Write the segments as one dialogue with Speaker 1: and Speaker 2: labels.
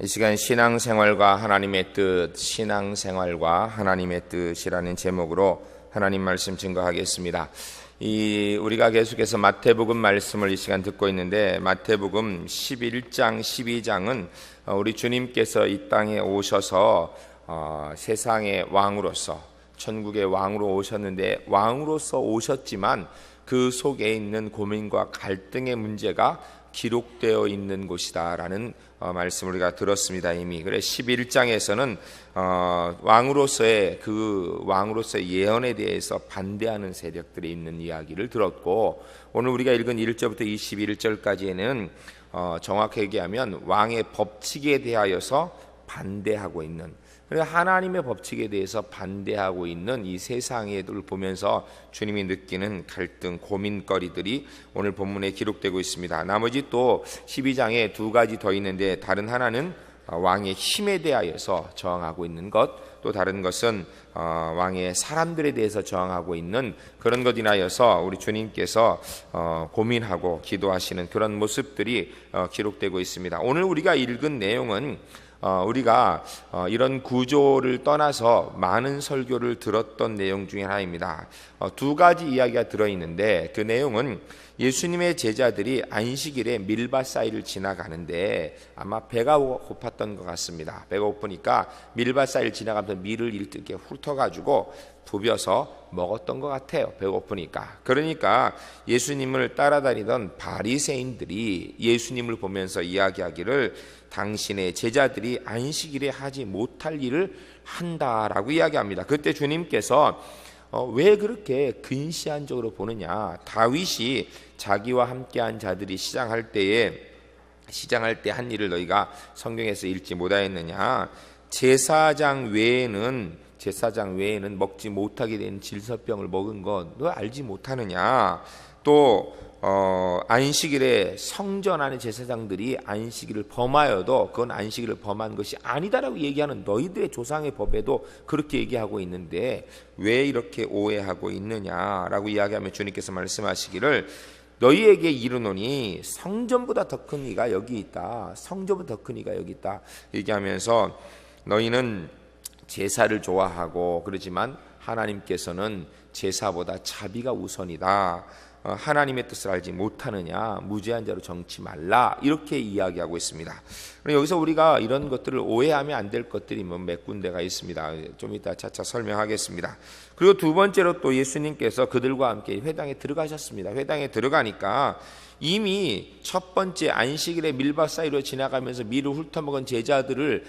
Speaker 1: 이 시간 신앙생활과 하나님의 뜻, 신앙생활과 하나님의 뜻이라는 제목으로 하나님 말씀 증거하겠습니다. 우리가 계속해서 마태복음 말씀을 이 시간 듣고 있는데, 마태복음 11장, 12장은 우리 주님께서 이 땅에 오셔서 세상의 왕으로서, 천국의 왕으로 오셨는데, 왕으로서 오셨지만 그 속에 있는 고민과 갈등의 문제가 기록되어 있는 곳이다라는 말씀을 우리가 들었습니다. 이미. 그래 11장에서는 왕으로서의 예언에 대해서 반대하는 세력들이 있는 이야기를 들었고, 오늘 우리가 읽은 1절부터 21절까지에는 정확하게 얘기하면 왕의 법칙에 대하여서 반대하고 있는, 하나님의 법칙에 대해서 반대하고 있는 이 세상을 보면서 주님이 느끼는 갈등, 고민거리들이 오늘 본문에 기록되고 있습니다. 나머지 또 12장에 두 가지 더 있는데, 다른 하나는 왕의 힘에 대하여서 저항하고 있는 것, 또 다른 것은 왕의 사람들에 대해서 저항하고 있는 그런 것 인하여서 우리 주님께서 고민하고 기도하시는 그런 모습들이 기록되고 있습니다. 오늘 우리가 읽은 내용은 우리가 이런 구조를 떠나서 많은 설교를 들었던 내용 중에 하나입니다. 두 가지 이야기가 들어있는데, 그 내용은 예수님의 제자들이 안식일에 밀밭 사이를 지나가는데 아마 배가 고팠던 것 같습니다. 배가 고프니까 밀밭 사이를 지나가면서 밀을 이렇게 훑어가지고 부벼서 먹었던 것 같아요. 배고프니까. 그러니까 예수님을 따라다니던 바리새인들이 예수님을 보면서 이야기하기를 당신의 제자들이 안식일에 하지 못할 일을 한다라고 이야기합니다. 그때 주님께서 왜 그렇게 근시안적으로 보느냐, 다윗이 자기와 함께한 자들이 시장할 때 한 일을 너희가 성경에서 읽지 못하였느냐, 제사장 외에는 먹지 못하게 된 질서병을 먹은 것 너 알지 못하느냐, 또 안식일에 성전 안의 제사장들이 안식일을 범하여도 그건 안식일을 범한 것이 아니다라고 얘기하는 너희들의 조상의 법에도 그렇게 얘기하고 있는데 왜 이렇게 오해하고 있느냐라고 이야기하며 주님께서 말씀하시기를, 너희에게 이르노니 성전보다 더 큰 이가 여기 있다, 성전보다 더 큰 이가 여기 있다 얘기하면서, 너희는 제사를 좋아하고 그러지만 하나님께서는 제사보다 자비가 우선이다, 하나님의 뜻을 알지 못하느냐, 무죄한 자로 정치 말라, 이렇게 이야기하고 있습니다. 여기서 우리가 이런 것들을 오해하면 안 될 것들이 몇 군데가 있습니다. 좀 이따 차차 설명하겠습니다. 그리고 두 번째로 또 예수님께서 그들과 함께 회당에 들어가셨습니다. 회당에 들어가니까 이미 첫 번째 안식일에 밀밭 사이로 지나가면서 밀을 훑어먹은 제자들을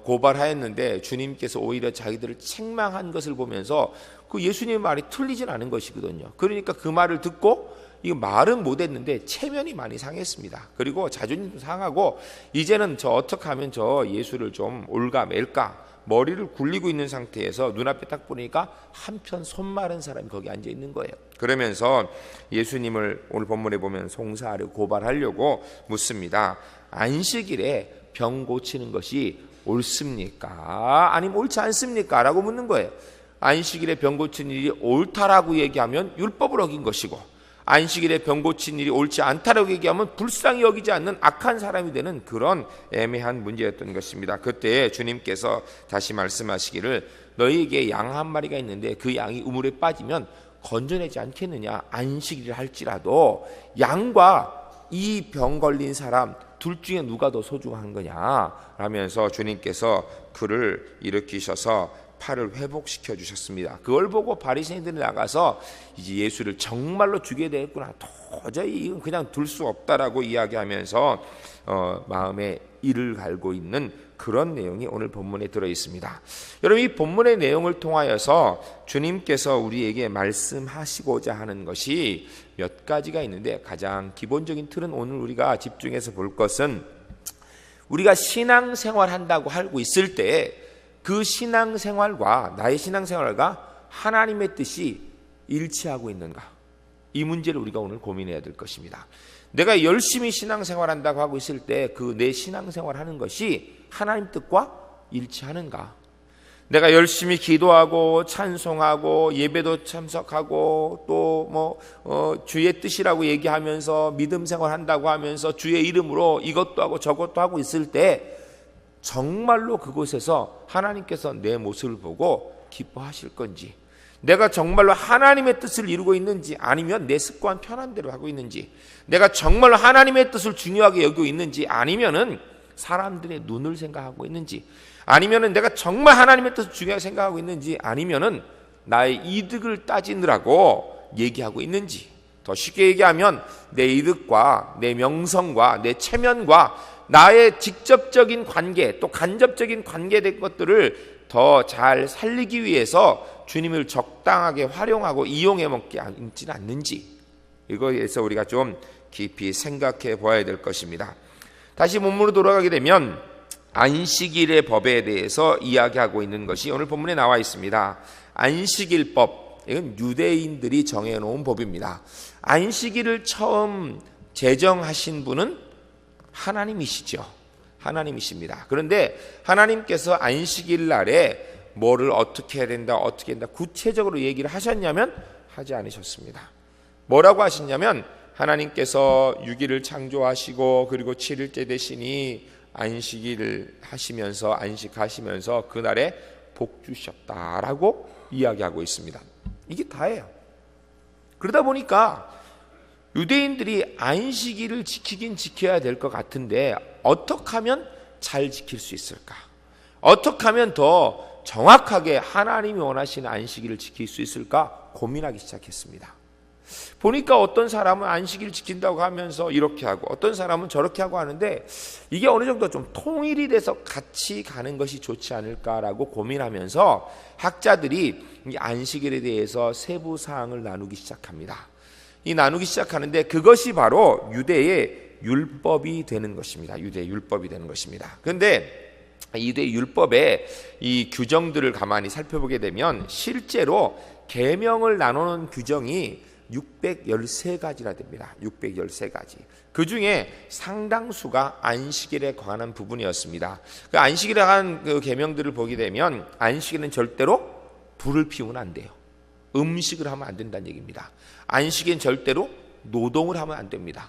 Speaker 1: 고발하였는데, 주님께서 오히려 자기들을 책망한 것을 보면서 그 예수님의 말이 틀리진 않은 것이거든요. 그러니까 그 말을 듣고 이거 말은 못했는데 체면이 많이 상했습니다. 그리고 자존심도 상하고, 이제는 어떻게 하면 예수를 좀 올가맬까, 머리를 굴리고 있는 상태에서 눈앞에 딱 보니까 한편 손 마른 사람이 거기 앉아 있는 거예요. 그러면서 예수님을 오늘 본문에 보면 송사하려고, 고발하려고 묻습니다. 안식일에 병 고치는 것이 옳습니까? 아니면 옳지 않습니까? 라고 묻는 거예요. 안식일에 병 고치는 일이 옳다라고 얘기하면 율법을 어긴 것이고, 안식일에 병 고친 일이 옳지 않다라고 얘기하면 불쌍히 여기지 않는 악한 사람이 되는 그런 애매한 문제였던 것입니다. 그때 주님께서 다시 말씀하시기를, 너희에게 양 한 마리가 있는데 그 양이 우물에 빠지면 건져내지 않겠느냐, 안식일을 할지라도 양과 이 병 걸린 사람 둘 중에 누가 더 소중한 거냐 라면서 주님께서 그를 일으키셔서 팔을 회복시켜 주셨습니다. 그걸 보고 바리새인들이 나가서 이제 예수를 정말로 죽여야 되겠구나, 도저히 이건 그냥 둘 수 없다라고 이야기하면서 마음에 이를 갈고 있는 그런 내용이 오늘 본문에 들어 있습니다. 여러분, 이 본문의 내용을 통하여서 주님께서 우리에게 말씀하시고자 하는 것이 몇 가지가 있는데, 가장 기본적인 틀은 오늘 우리가 집중해서 볼 것은, 우리가 신앙생활 한다고 알고 있을 때 그 신앙생활과 나의 신앙생활과 하나님의 뜻이 일치하고 있는가, 이 문제를 우리가 오늘 고민해야 될 것입니다. 내가 열심히 신앙생활 한다고 하고 있을 때 그 내 신앙생활 하는 것이 하나님 뜻과 일치하는가, 내가 열심히 기도하고 찬송하고 예배도 참석하고 또 주의 뜻이라고 얘기하면서 믿음 생활 한다고 하면서 주의 이름으로 이것도 하고 저것도 하고 있을 때 정말로 그곳에서 하나님께서 내 모습을 보고 기뻐하실 건지, 내가 정말로 하나님의 뜻을 이루고 있는지, 아니면 내 습관 편한 대로 하고 있는지, 내가 정말로 하나님의 뜻을 중요하게 여기고 있는지, 아니면은 사람들의 눈을 생각하고 있는지, 아니면은 내가 정말 하나님의 뜻을 중요하게 생각하고 있는지, 아니면은 나의 이득을 따지느라고 얘기하고 있는지. 더 쉽게 얘기하면 내 이득과 내 명성과 내 체면과 나의 직접적인 관계, 또 간접적인 관계된 것들을 더 잘 살리기 위해서 주님을 적당하게 활용하고 이용해 먹지 않는지, 이거에서 우리가 좀 깊이 생각해 보아야 될 것입니다. 다시 본문으로 돌아가게 되면 안식일의 법에 대해서 이야기하고 있는 것이 오늘 본문에 나와 있습니다. 안식일법, 이건 유대인들이 정해놓은 법입니다. 안식일을 처음 제정하신 분은 하나님이시죠. 하나님이십니다. 그런데 하나님께서 안식일 날에 뭐를 어떻게 해야 된다, 어떻게 한다 구체적으로 얘기를 하셨냐면 하지 않으셨습니다. 뭐라고 하셨냐면 하나님께서 6일을 창조하시고 그리고 7일째 되시니 안식일을 하시면서 안식하시면서 그날에 복 주셨다라고 이야기하고 있습니다. 이게 다예요. 그러다 보니까 유대인들이 안식일을 지키긴 지켜야 될 것 같은데 어떻게 하면 잘 지킬 수 있을까? 어떻게 하면 더 정확하게 하나님이 원하시는 안식일을 지킬 수 있을까 고민하기 시작했습니다. 보니까 어떤 사람은 안식일을 지킨다고 하면서 이렇게 하고 어떤 사람은 저렇게 하고 하는데 이게 어느 정도 좀 통일이 돼서 같이 가는 것이 좋지 않을까라고 고민하면서 학자들이 이 안식일에 대해서 세부 사항을 나누기 시작합니다. 이 나누기 시작하는데 그것이 바로 유대의 율법이 되는 것입니다. 유대의 율법이 되는 것입니다. 그런데 유대 율법의 이 규정들을 가만히 살펴보게 되면 실제로 계명을 나누는 규정이 613가지나 됩니다. 613가지. 그 중에 상당수가 안식일에 관한 부분이었습니다. 그 안식일에 관한 그 계명들을 보게 되면 안식일은 절대로 불을 피우면 안 돼요. 음식을 하면 안 된다는 얘기입니다. 안식일은 절대로 노동을 하면 안 됩니다.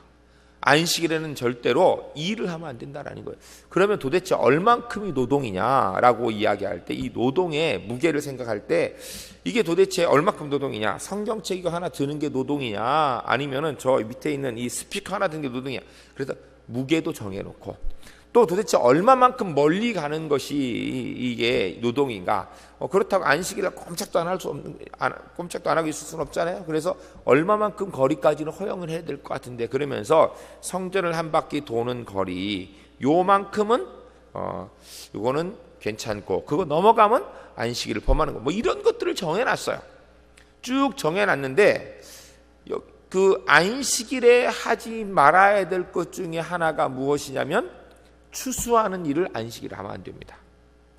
Speaker 1: 안식일에는 절대로 일을 하면 안 된다는 거예요. 그러면 도대체 얼만큼이 노동이냐라고 이야기할 때 이 노동의 무게를 생각할 때 이게 도대체 얼만큼 노동이냐, 성경책 이거 하나 드는 게 노동이냐, 아니면은 저 밑에 있는 이 스피커 하나 드는 게 노동이냐. 그래서 무게도 정해놓고 또 도대체 얼마만큼 멀리 가는 것이 이게 노동인가. 그렇다고 안식일에 꼼짝도 안 하고 있을 수는 없잖아요. 그래서 얼마만큼 거리까지는 허용을 해야 될 것 같은데, 그러면서 성전을 한 바퀴 도는 거리 요만큼은 이거는 괜찮고 그거 넘어가면 안식일을 범하는 거, 뭐 이런 것들을 정해놨어요. 쭉 정해놨는데 그 안식일에 하지 말아야 될 것 중에 하나가 무엇이냐면 추수하는 일을 안식일에 하면 안 됩니다.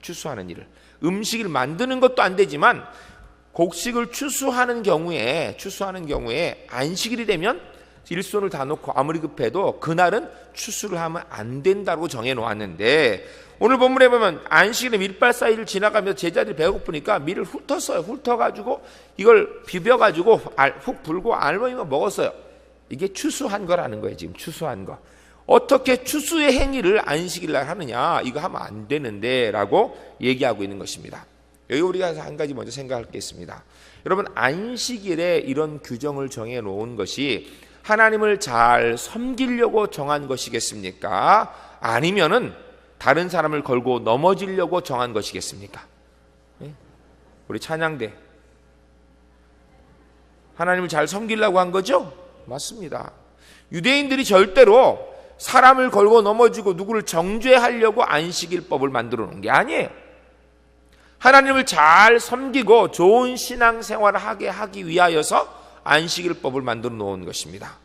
Speaker 1: 추수하는 일을, 음식을 만드는 것도 안 되지만 곡식을 추수하는 경우에 안식일이 되면 일손을 다 놓고 아무리 급해도 그날은 추수를 하면 안 된다고 정해놓았는데, 오늘 본문에 보면 안식일에 밀밭 사이를 지나가면서 제자들이 배고프니까 밀을 훑었어요. 훑어가지고 이걸 비벼가지고 훅 불고 알몸이면 먹었어요. 이게 추수한 거라는 거예요. 지금 추수한 거. 어떻게 추수의 행위를 안식일 날 하느냐, 이거 하면 안 되는데 라고 얘기하고 있는 것입니다. 여기 우리가 한 가지 먼저 생각할 게 있습니다. 여러분, 안식일에 이런 규정을 정해 놓은 것이 하나님을 잘 섬기려고 정한 것이겠습니까? 아니면은 다른 사람을 걸고 넘어지려고 정한 것이겠습니까? 우리 찬양대 하나님을 잘 섬기려고 한 거죠? 맞습니다. 유대인들이 절대로 사람을 걸고 넘어지고 누구를 정죄하려고 안식일법을 만들어 놓은 게 아니에요. 하나님을 잘 섬기고 좋은 신앙생활을 하기 위하여서 안식일법을 만들어 놓은 것입니다.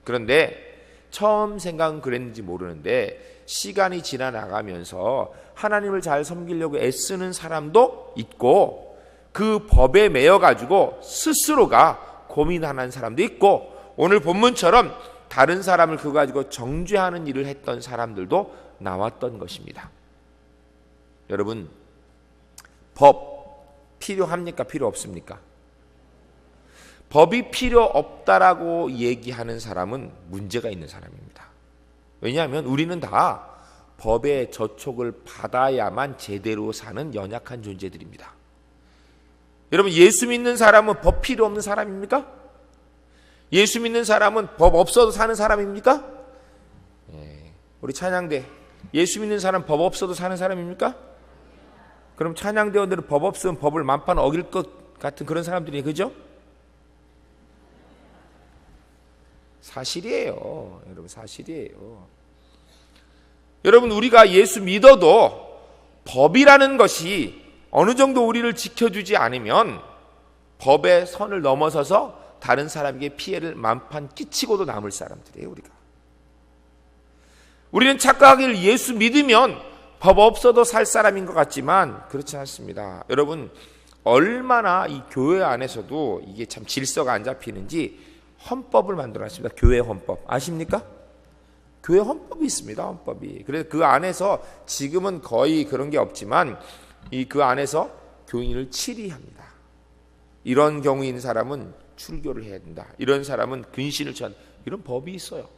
Speaker 1: 그런데 처음 생각은 그랬는지 모르는데 시간이 지나나가면서 하나님을 잘 섬기려고 애쓰는 사람도 있고 그 법에 매여가지고 스스로가 고민하는 사람도 있고, 오늘 본문처럼 다른 사람을 그거 가지고 정죄하는 일을 했던 사람들도 나왔던 것입니다. 여러분, 법 필요합니까? 필요 없습니까? 법이 필요 없다라고 얘기하는 사람은 문제가 있는 사람입니다. 왜냐하면 우리는 다 법의 저촉을 받아야만 제대로 사는 연약한 존재들입니다. 여러분, 예수 믿는 사람은 법 필요 없는 사람입니까? 예수 믿는 사람은 법 없어도 사는 사람입니까? 우리 찬양대, 예수 믿는 사람 법 없어도 사는 사람입니까? 그럼 찬양대원들은 법 없으면 법을 만판 어길 것 같은 그런 사람들이, 그죠? 사실이에요. 여러분, 사실이에요. 여러분, 우리가 예수 믿어도 법이라는 것이 어느 정도 우리를 지켜주지 않으면 법의 선을 넘어서서 다른 사람에게 피해를 만판 끼치고도 남을 사람들이에요. 우리는 착각하기를 예수 믿으면 법 없어도 살 사람인 것 같지만 그렇지 않습니다. 여러분, 얼마나 이 교회 안에서도 이게 참 질서가 안 잡히는지 헌법을 만들어놨습니다. 교회 헌법 아십니까? 교회 헌법이 있습니다. 헌법이. 그래서 그 안에서 지금은 거의 그런 게 없지만 그 안에서 교인을 치리합니다. 이런 경우인 사람은 출교를 해야 된다. 이런 사람은 근신을 쳐야 한다. 이런 법이 있어요.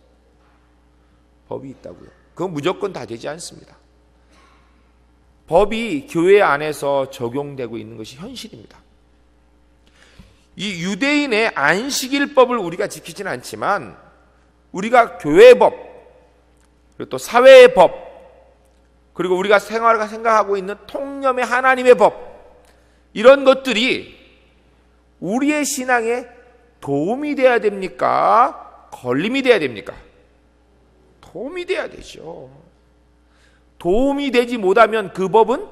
Speaker 1: 법이 있다고요. 그건 무조건 다 되지 않습니다. 법이 교회 안에서 적용되고 있는 것이 현실입니다. 이 유대인의 안식일법을 우리가 지키지는 않지만 우리가 교회의 법, 그리고 또 사회의 법, 그리고 우리가 생각하고 있는 통념의 하나님의 법, 이런 것들이 우리의 신앙에 도움이 돼야 됩니까? 걸림이 돼야 됩니까? 도움이 돼야 되죠. 도움이 되지 못하면 그 법은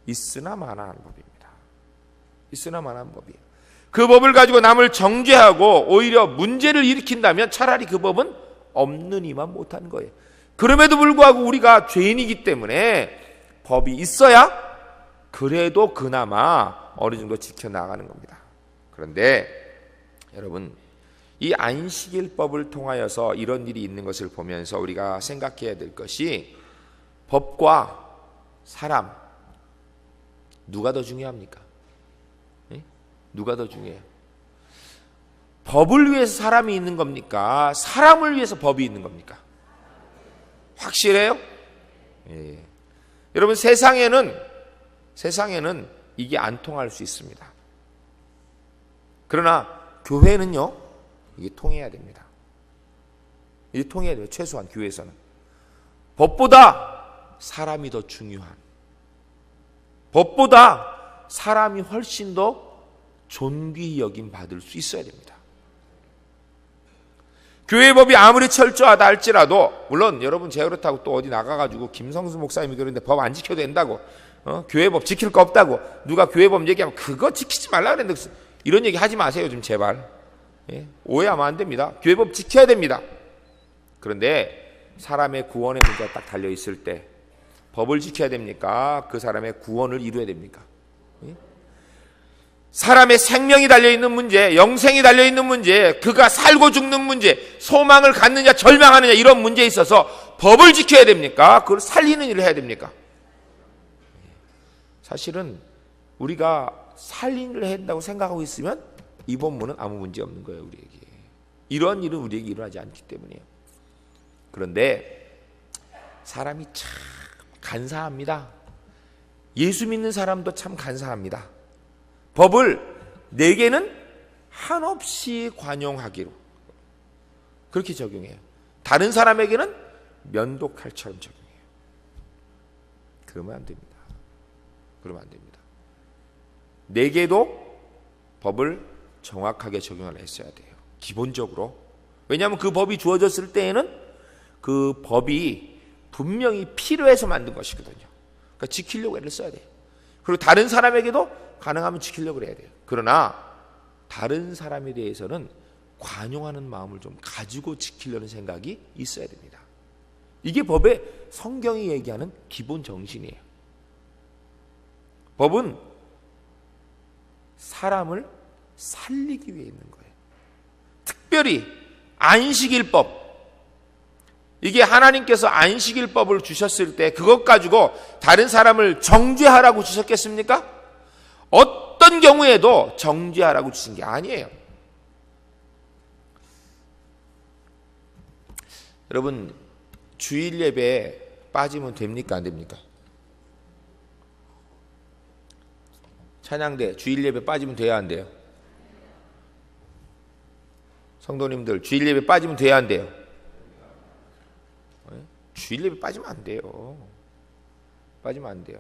Speaker 1: 있으나 마나한 법입니다. 있으나 마나한 법이에요. 그 법을 가지고 남을 정죄하고 오히려 문제를 일으킨다면 차라리 그 법은 없느니만 못한 거예요. 그럼에도 불구하고 우리가 죄인이기 때문에 법이 있어야 그래도 그나마 어느 정도 지켜나가는 겁니다. 그런데 여러분, 이 안식일법을 통하여서 이런 일이 있는 것을 보면서 우리가 생각해야 될 것이 법과 사람, 누가 더 중요합니까? 누가 더 중요해요? 법을 위해서 사람이 있는 겁니까? 사람을 위해서 법이 있는 겁니까? 확실해요? 예. 여러분, 세상에는 이게 안 통할 수 있습니다. 그러나 교회는요, 이게 통해야 됩니다. 이게 통해야 돼요. 최소한 교회에서는. 법보다 사람이 더 중요한, 법보다 사람이 훨씬 더 존귀히 여김 받을 수 있어야 됩니다. 교회 법이 아무리 철저하다 할지라도, 물론 여러분 제가 그렇다고 또 어디 나가가지고 김성수 목사님이 그러는데 법 안 지켜도 된다고, 교회 법 지킬 거 없다고 누가 교회 법 얘기하면 그거 지키지 말라 그랬는데, 이런 얘기 하지 마세요 좀 제발. 오해하면 안 됩니다. 교회 법 지켜야 됩니다. 그런데 사람의 구원의 문제가 딱 달려있을 때 법을 지켜야 됩니까? 그 사람의 구원을 이루어야 됩니까? 사람의 생명이 달려있는 문제, 영생이 달려있는 문제, 그가 살고 죽는 문제, 소망을 갖느냐 절망하느냐, 이런 문제에 있어서 법을 지켜야 됩니까? 그걸 살리는 일을 해야 됩니까? 사실은 우리가 살리는 일을 해야 된다고 생각하고 있으면 이 본문은 아무 문제 없는 거예요. 우리에게 이런 일은 우리에게 일어나지 않기 때문이에요. 그런데 사람이 참 간사합니다. 예수 믿는 사람도 참 간사합니다. 법을 내게는 한없이 관용하기로 그렇게 적용해요. 다른 사람에게는 면도칼처럼 적용해요. 그러면 안 됩니다. 그러면 안 됩니다. 내게도 법을 정확하게 적용을 했어야 돼요. 기본적으로. 왜냐하면 그 법이 주어졌을 때에는 그 법이 분명히 필요해서 만든 것이거든요. 그러니까 지키려고 애를 써야 돼요. 그리고 다른 사람에게도 가능하면 지키려고 해야 돼요. 그러나 다른 사람에 대해서는 관용하는 마음을 좀 가지고 지키려는 생각이 있어야 됩니다. 이게 법의 성경이 얘기하는 기본 정신이에요. 법은 사람을 살리기 위해 있는 거예요. 특별히 안식일법, 이게 하나님께서 안식일법을 주셨을 때 그것 가지고 다른 사람을 정죄하라고 주셨겠습니까? 어떤 경우에도 정죄하라고 주신 게 아니에요. 여러분, 주일 예배에 빠지면 됩니까? 안 됩니까? 찬양대 주일 예배 빠지면 돼야 안 돼요? 성도님들 주일 예배 빠지면 돼야 안 돼요? 주일 예배 빠지면 안 돼요. 빠지면 안 돼요.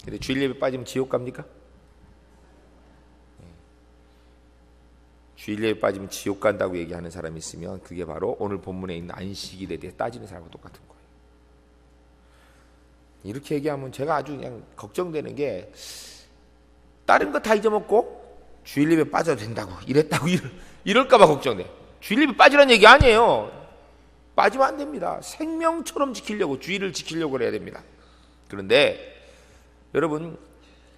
Speaker 1: 근데 주일 예배 빠지면 지옥 갑니까? 주일 예배 빠지면 지옥 간다고 얘기하는 사람이 있으면 그게 바로 오늘 본문에 있는 안식일에 대해 따지는 사람과 똑같은 거예요. 이렇게 얘기하면 제가 아주 그냥 걱정되는 게 다른 거 다 잊어먹고 주일 예배 빠져도 된다고 이랬다고 이럴까봐 걱정돼요. 주일 예배 빠지라는 얘기 아니에요. 빠지면 안 됩니다. 생명처럼 지키려고 주일을 지키려고 해야 됩니다. 그런데 여러분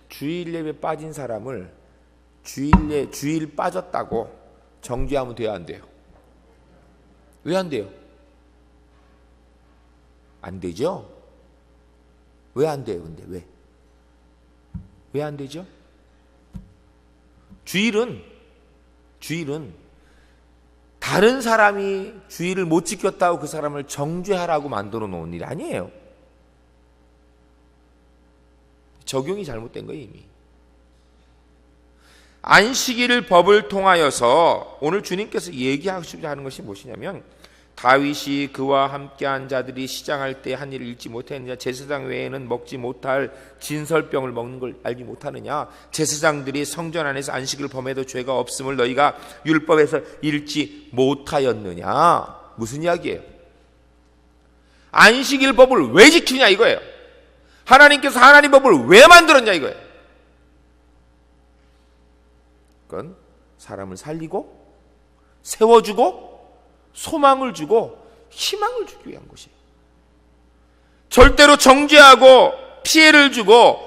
Speaker 1: 주일 예배 빠진 사람을 주일 빠졌다고 정죄하면 돼야 안 돼요? 왜 안 돼요? 안 되죠? 왜 안 돼요? 근데 왜? 왜 안 되죠? 주일은 다른 사람이 주일을 못 지켰다고 그 사람을 정죄하라고 만들어 놓은 일이 아니에요. 적용이 잘못된 거예요, 이미. 안식일 법을 통하여서 오늘 주님께서 얘기하시고자 하는 것이 무엇이냐면 다윗이 그와 함께한 자들이 시장할 때 한 일을 잊지 못했느냐? 제사장 외에는 먹지 못할 진설병을 먹는 걸 알지 못하느냐? 제사장들이 성전 안에서 안식일을 범해도 죄가 없음을 너희가 율법에서 읽지 못하였느냐? 무슨 이야기예요? 안식일 법을 왜 지키냐 이거예요. 하나님께서 하나님 법을 왜 만들었냐 이거예요. 그건 사람을 살리고 세워주고 소망을 주고 희망을 주기 위한 것이에요. 절대로 정죄하고 피해를 주고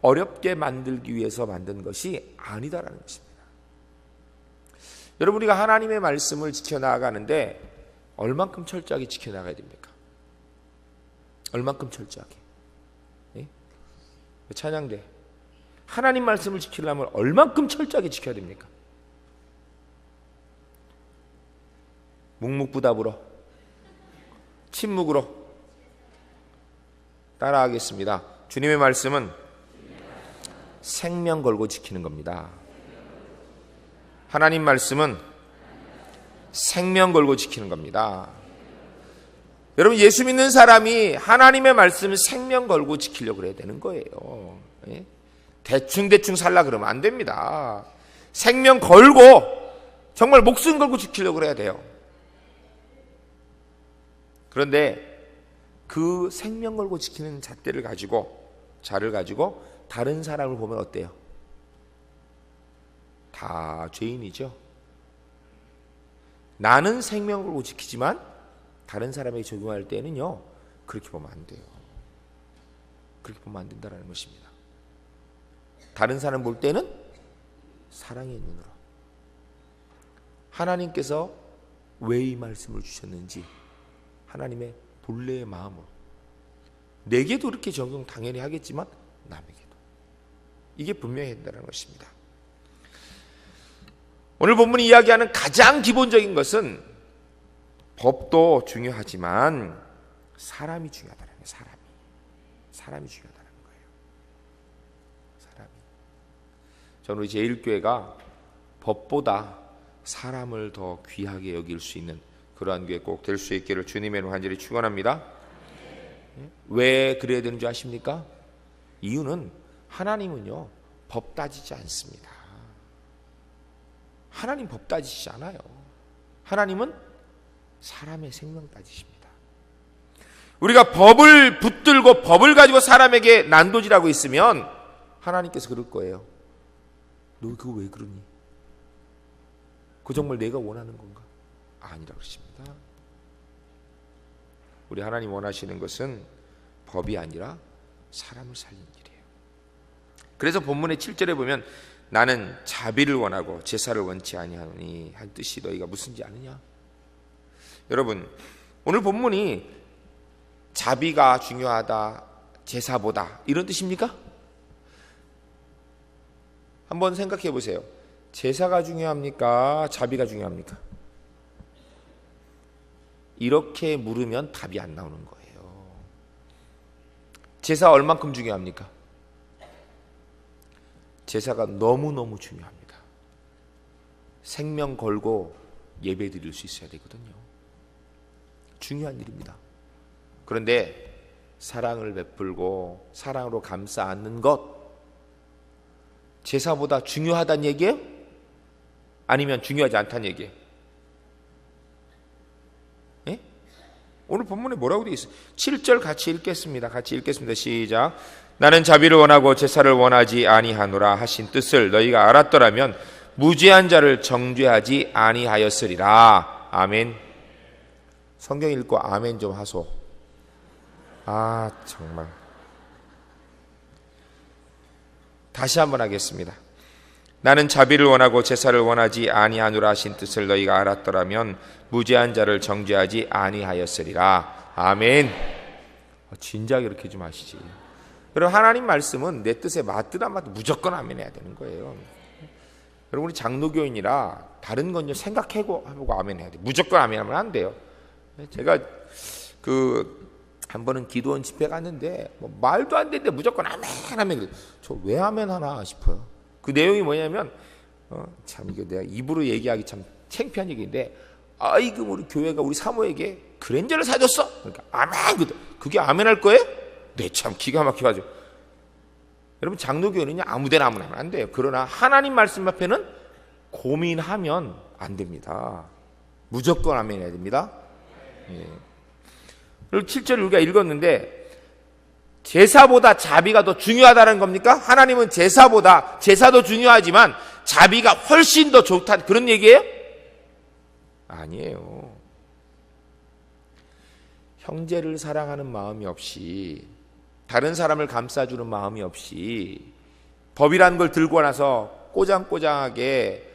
Speaker 1: 어렵게 만들기 위해서 만든 것이 아니다라는 것입니다. 여러분 우리가 하나님의 말씀을 지켜나가는데 얼만큼 철저하게 지켜나가야 됩니까? 얼만큼 철저하게? 예? 찬양대 하나님 말씀을 지키려면 얼만큼 철저하게 지켜야 됩니까? 묵묵부답으로 침묵으로 따라하겠습니다. 주님의 말씀은 생명 걸고 지키는 겁니다. 하나님 말씀은 생명 걸고 지키는 겁니다. 여러분 예수 믿는 사람이 하나님의 말씀을 생명 걸고 지키려고 해야 되는 거예요. 예? 대충 살라 그러면 안 됩니다. 생명 걸고 정말 목숨 걸고 지키려고 해야 돼요. 그런데 그 생명 걸고 지키는 자를 가지고 다른 사람을 보면 어때요? 다 죄인이죠. 나는 생명 걸고 지키지만 다른 사람에게 적용할 때는요 그렇게 보면 안 돼요. 그렇게 보면 안 된다는 것입니다. 다른 사람 볼 때는 사랑의 눈으로 하나님께서 왜 이 말씀을 주셨는지 하나님의 본래의 마음으로 내게도 그렇게 적용 당연히 하겠지만 남에게도 이게 분명히 된다는 것입니다. 오늘 본문이 이야기하는 가장 기본적인 것은 법도 중요하지만 사람이 중요하다는 거예요. 사람이 중요하다는 거예요. 사람이. 저는 우리 제1교회가 법보다 사람을 더 귀하게 여길 수 있는 그러한 교회 꼭 될 수 있기를 주님의 이름으로 간절히 축원합니다. 왜 그래야 되는 줄 아십니까? 이유는 하나님은요 법 따지지 않습니다. 하나님 법 따지지 않아요. 하나님은 사람의 생명 따지십니다. 우리가 법을 붙들고 법을 가지고 사람에게 난도질하고 있으면 하나님께서 그럴 거예요. 너 그거 왜 그러니? 그 정말 내가 원하는 건가? 아니라 그러십니다. 우리 하나님 원하시는 것은 법이 아니라 사람을 살리는 일이에요. 그래서 본문의 7절에 보면 나는 자비를 원하고 제사를 원치 아니하노니 한 뜻이 너희가 무슨지 아느냐? 여러분 오늘 본문이 자비가 중요하다 제사보다 이런 뜻입니까? 한번 생각해 보세요. 제사가 중요합니까? 자비가 중요합니까? 이렇게 물으면 답이 안 나오는 거예요. 제사 얼만큼 중요합니까? 제사가 너무너무 중요합니다. 생명 걸고 예배 드릴 수 있어야 되거든요. 중요한 일입니다. 그런데 사랑을 베풀고 사랑으로 감싸 안는 것, 제사보다 중요하다는 얘기예요? 아니면 중요하지 않다는 얘기예요? 예? 오늘 본문에 뭐라고 되어 있어요? 7절 같이 읽겠습니다. 시작. 나는 자비를 원하고 제사를 원하지 아니하노라 하신 뜻을 너희가 알았더라면 무죄한 자를 정죄하지 아니하였으리라. 아멘. 성경 읽고 아멘 좀 하소. 정말. 다시 한번 하겠습니다. 나는 자비를 원하고 제사를 원하지 아니하노라 하신 뜻을 너희가 알았더라면 무죄한 자를 정죄하지 아니하였으리라. 아멘. 진작 이렇게 좀 하시지. 여러분, 하나님 말씀은 내 뜻에 맞든 안 맞든 무조건 아멘 해야 되는 거예요. 여러분, 우리 장로교인이라 다른 건 좀 생각해보고 아멘 해야 돼요. 무조건 아멘 하면 안 돼요. 제가 한 번은 기도원 집회 갔는데 말도 안 되는데 무조건 아멘 하면 저 왜 아멘 하나 싶어요. 그 내용이 뭐냐면 참 이거 내가 입으로 얘기하기 참 창피한 얘기인데, 우리 교회가 우리 사모에게 그랜저를 사줬어. 그러니까 아멘. 그게 아멘 할 거예요? 네, 참 기가 막혀가지고. 여러분, 장로교회는요 아무데나 아무나 하면 안 돼요. 그러나 하나님 말씀 앞에는 고민하면 안 됩니다. 무조건 아멘 해야 됩니다. 예. 그리고 7절 우리가 읽었는데, 제사보다 자비가 더 중요하다는 겁니까? 하나님은 제사도 중요하지만 자비가 훨씬 더 좋다, 그런 얘기예요? 아니에요. 형제를 사랑하는 마음이 없이, 다른 사람을 감싸주는 마음이 없이 법이라는 걸 들고 나서 꼬장꼬장하게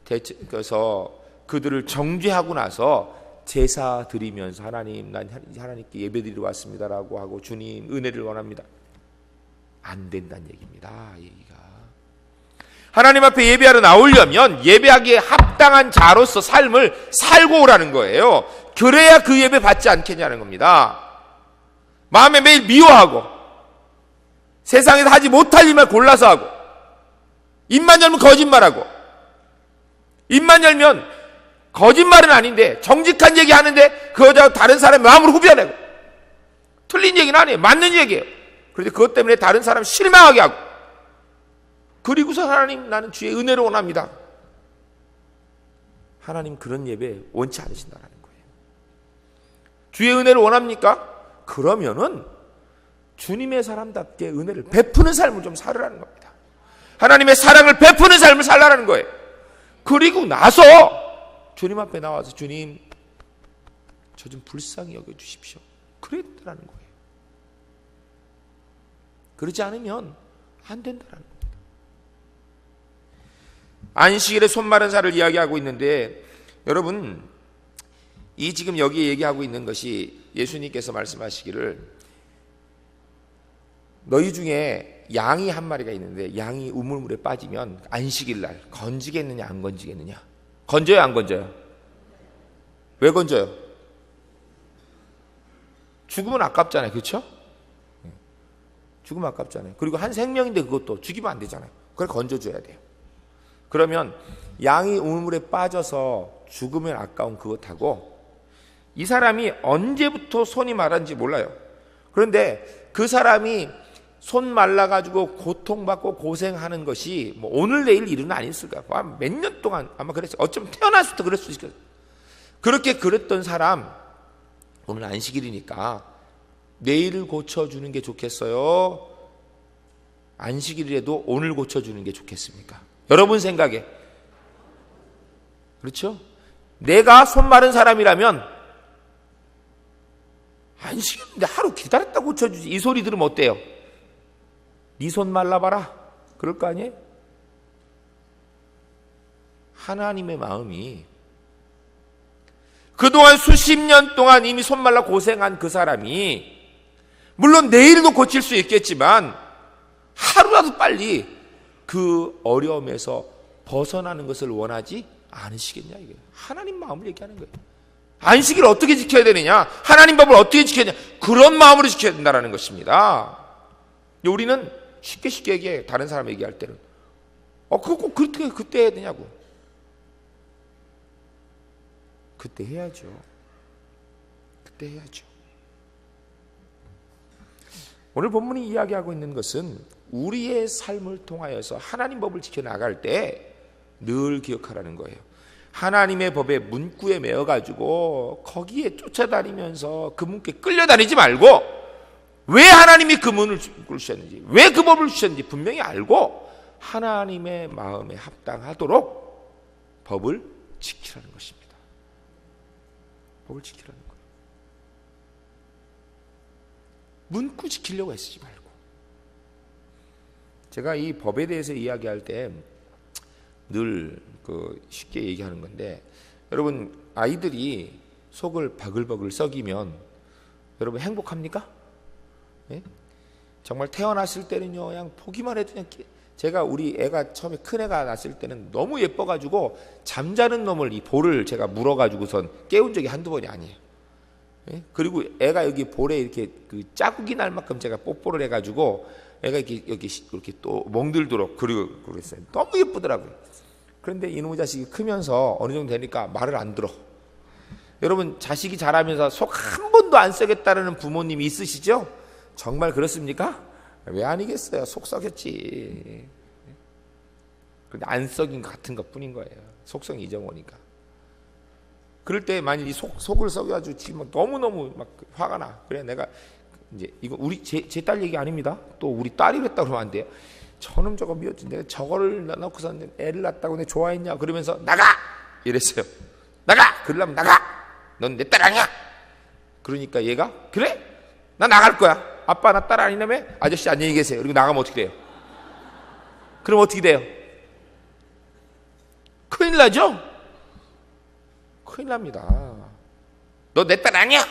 Speaker 1: 대처해서 그들을 정죄하고 나서 제사 드리면서 하나님, 난 하나님께 예배드리러 왔습니다라고 하고 주님 은혜를 원합니다. 안 된다는 얘기입니다. 얘기가. 하나님 앞에 예배하러 나오려면 예배하기에 합당한 자로서 삶을 살고 오라는 거예요. 그래야 그 예배 받지 않겠냐는 겁니다. 마음에 매일 미워하고 세상에서 하지 못할 일만 골라서 하고, 입만 열면 거짓말하고, 입만 열면 거짓말은 아닌데 정직한 얘기 하는데 그 여자가 다른 사람의 마음으로 후벼내고, 틀린 얘기는 아니에요. 맞는 얘기예요. 그런데 그것 때문에 다른 사람 실망하게 하고, 그리고서 하나님, 나는 주의 은혜를 원합니다. 하나님 그런 예배 원치 않으신다는 거예요. 주의 은혜를 원합니까? 그러면은 주님의 사람답게 은혜를 베푸는 삶을 좀 살으라는 겁니다. 하나님의 사랑을 베푸는 삶을 살라는 거예요. 그리고 나서 주님 앞에 나와서 주님, 저 좀 불쌍히 여겨주십시오. 그랬다는 거예요. 그러지 않으면 안 된다는 겁니다. 안식일에 손 마른 살을 이야기하고 있는데, 여러분, 이 지금 여기 얘기하고 있는 것이 예수님께서 말씀하시기를, 너희 중에 양이 한 마리가 있는데 양이 우물물에 빠지면 안식일 날 건지겠느냐 안 건지겠느냐? 건져요 안 건져요? 왜 건져요? 죽으면 아깝잖아요. 그렇죠? 죽으면 아깝잖아요. 그리고 한 생명인데 그것도 죽이면 안 되잖아요. 그걸 건져줘야 돼요. 그러면 양이 우물물에 빠져서 죽으면 아까운 그것하고, 이 사람이 언제부터 손이 마른지 몰라요. 그런데 그 사람이 손 말라가지고 고통받고 고생하는 것이 뭐 오늘 내일 일은 아니었을 거야. 몇 년 동안 아마 그랬어요. 어쩌면 태어났을 때 그랬을 수 있어요. 그렇게 그랬던 사람, 오늘 안식일이니까 내일을 고쳐주는 게 좋겠어요? 안식일이라도 오늘 고쳐주는 게 좋겠습니까? 여러분 생각에. 그렇죠? 내가 손 마른 사람이라면 안식일인데 하루 기다렸다 고쳐주지, 이 소리 들으면 어때요? 네 손 말라봐라, 그럴 거 아니에요? 하나님의 마음이, 그동안 수십 년 동안 이미 손 말라 고생한 그 사람이 물론 내일도 고칠 수 있겠지만 하루라도 빨리 그 어려움에서 벗어나는 것을 원하지 않으시겠냐, 이게 하나님 마음을 얘기하는 거예요. 안식일을 어떻게 지켜야 되느냐, 하나님 법을 어떻게 지켜야 되느냐, 그런 마음으로 지켜야 된다는 것입니다. 우리는 쉽게 얘기해. 다른 사람 얘기할 때는 그거 꼭 그때 해야 되냐고. 그때 해야죠. 그때 해야죠. 오늘 본문이 이야기하고 있는 것은 우리의 삶을 통하여서 하나님 법을 지켜나갈 때 늘 기억하라는 거예요. 하나님의 법의 문구에 매어가지고 거기에 쫓아다니면서 그 문구에 끌려다니지 말고, 왜 하나님이 그 문을 주셨는지, 왜 그 법을 주셨는지 분명히 알고 하나님의 마음에 합당하도록 법을 지키라는 것입니다. 법을 지키라는 거예요. 문구 지키려고 애쓰지 말고. 제가 이 법에 대해서 이야기할 때 늘 쉽게 얘기하는 건데, 여러분 아이들이 속을 바글바글 썩이면 여러분 행복합니까? 네? 정말 태어났을 때는요, 그냥 보기만 해도 그냥, 제가 우리 애가 처음에 큰 애가 났을 때는 너무 예뻐가지고 잠자는 놈을 이 볼을 제가 물어가지고선 깨운 적이 한두 번이 아니에요. 네? 그리고 애가 여기 볼에 이렇게 그 자국이 날 만큼 제가 뽀뽀를 해가지고 애가 여기 이렇게 또 멍들도록 그리고 그랬어요. 너무 예쁘더라고요. 그런데 이놈의 자식이 크면서 어느 정도 되니까 말을 안 들어. 여러분 자식이 자라면서 속 한 번도 안 썩였다는 부모님이 있으시죠? 정말 그렇습니까? 왜 아니겠어요? 속 썩였지. 근데 안 썩인 것 같은 것 뿐인 거예요. 속성이 잊어먹으니까. 그럴 때 만일 이 속을 썩여가지고 지금 너무너무 막 화가 나. 그래 내가 이제 이거 우리 제 딸 얘기 아닙니다. 또 우리 딸이 그랬다 그러면 안 돼요. 저놈 저거 미웠지. 내가 저거를 넣고서 애를 낳았다고 내가 좋아했냐. 그러면서 나가! 이랬어요. 나가! 그러려면 나가! 넌 내 딸 아니야! 그러니까 얘가 그래? 나 나갈 거야. 아빠 나 딸 아니냐며? 아저씨 안녕히 계세요. 그리고 나가면 어떻게 돼요? 그럼 어떻게 돼요? 큰일 나죠? 큰일 납니다. 너 내 딸 아니야?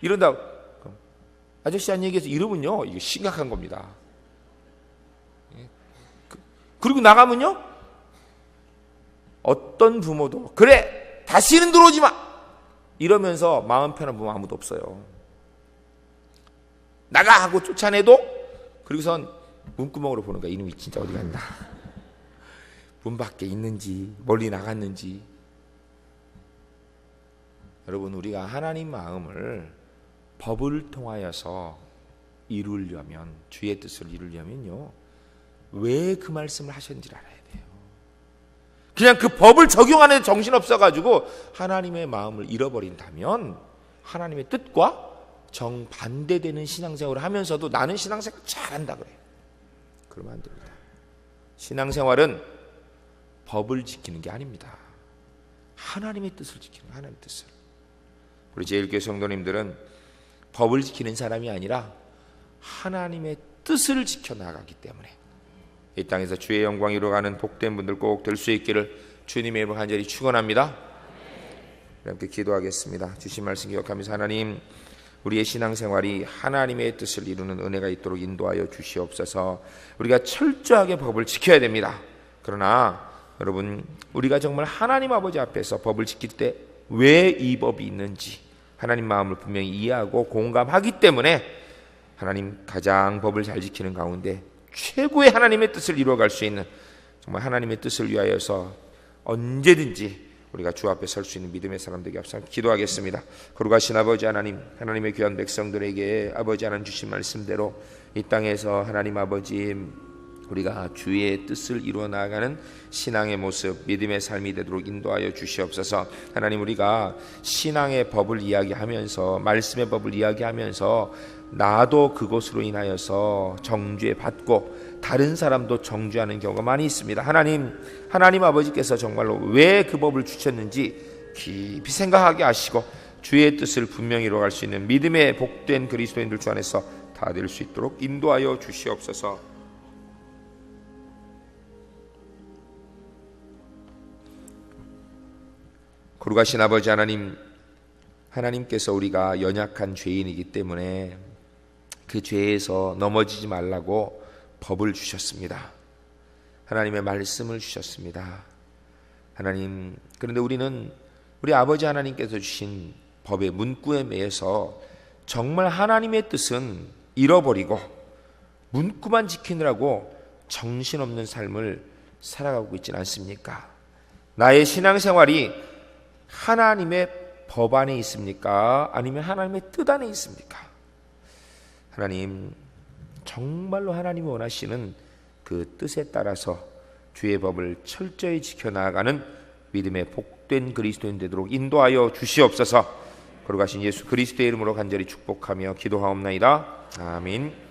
Speaker 1: 이런다고. 아저씨 안녕히 계세요. 이러면요, 이게 심각한 겁니다. 그리고 나가면요, 어떤 부모도 그래 다시는 들어오지 마 이러면서 마음 편한 부모 아무도 없어요. 나가 하고 쫓아내도 그리고선 문구멍으로 보는 거야. 이놈이 진짜 어디 갔나, 문 밖에 있는지 멀리 나갔는지. 여러분 우리가 하나님 마음을 법을 통하여서 이루려면, 주의 뜻을 이루려면요, 왜 그 말씀을 하셨는지를 알아야 돼요. 그냥 그 법을 적용하는 데 정신없어가지고 하나님의 마음을 잃어버린다면 하나님의 뜻과 정반대되는 신앙생활을 하면서도 나는 신앙생활 잘한다 그래요. 그러면 안 됩니다. 신앙생활은 법을 지키는 게 아닙니다. 하나님의 뜻을 지키는 거예요. 하나님의 뜻을. 우리 제일교회 성도님들은 법을 지키는 사람이 아니라 하나님의 뜻을 지켜나가기 때문에 이 땅에서 주의 영광 이루어가는 복된 분들 꼭 될 수 있기를 주님의 이름으로 간절히 축원합니다. 함께 기도하겠습니다. 주신 말씀 기억하면서, 하나님 우리의 신앙생활이 하나님의 뜻을 이루는 은혜가 있도록 인도하여 주시옵소서. 우리가 철저하게 법을 지켜야 됩니다. 그러나 여러분 우리가 정말 하나님 아버지 앞에서 법을 지킬 때 왜 이 법이 있는지 하나님 마음을 분명히 이해하고 공감하기 때문에 하나님 가장 법을 잘 지키는 가운데 최고의 하나님의 뜻을 이루어갈 수 있는, 정말 하나님의 뜻을 위하여서 언제든지 우리가 주 앞에 설 수 있는 믿음의 사람 되게 합시다. 기도하겠습니다. 거룩하신 아버지 하나님, 하나님의 귀한 백성들에게 아버지 하나님 주신 말씀대로 이 땅에서 하나님 아버지 우리가 주의 뜻을 이루어 나가는 신앙의 모습, 믿음의 삶이 되도록 인도하여 주시옵소서. 하나님 우리가 신앙의 법을 이야기하면서, 말씀의 법을 이야기하면서 나도 그것으로 인하여서 정죄 받고 다른 사람도 정죄하는 경우가 많이 있습니다. 하나님 아버지께서 정말로 왜 그 법을 주셨는지 깊이 생각하게 하시고 주의 뜻을 분명히 이루어갈 수 있는 믿음의 복된 그리스도인들 주 안에서 다 될 수 있도록 인도하여 주시옵소서. 거룩하신 아버지 하나님, 하나님께서 우리가 연약한 죄인이기 때문에 그 죄에서 넘어지지 말라고 법을 주셨습니다. 하나님의 말씀을 주셨습니다. 하나님, 그런데 우리는 우리 아버지 하나님께서 주신 법의 문구에 매여서 정말 하나님의 뜻은 잃어버리고 문구만 지키느라고 정신없는 삶을 살아가고 있지는 않습니까? 나의 신앙생활이 하나님의 법 안에 있습니까? 아니면 하나님의 뜻 안에 있습니까? 하나님, 정말로 하나님이 원하시는 그 뜻에 따라서 주의 법을 철저히 지켜나가는 믿음의 복된 그리스도인 되도록 인도하여 주시옵소서. 거룩하신 예수 그리스도의 이름으로 간절히 축복하며 기도하옵나이다. 아멘.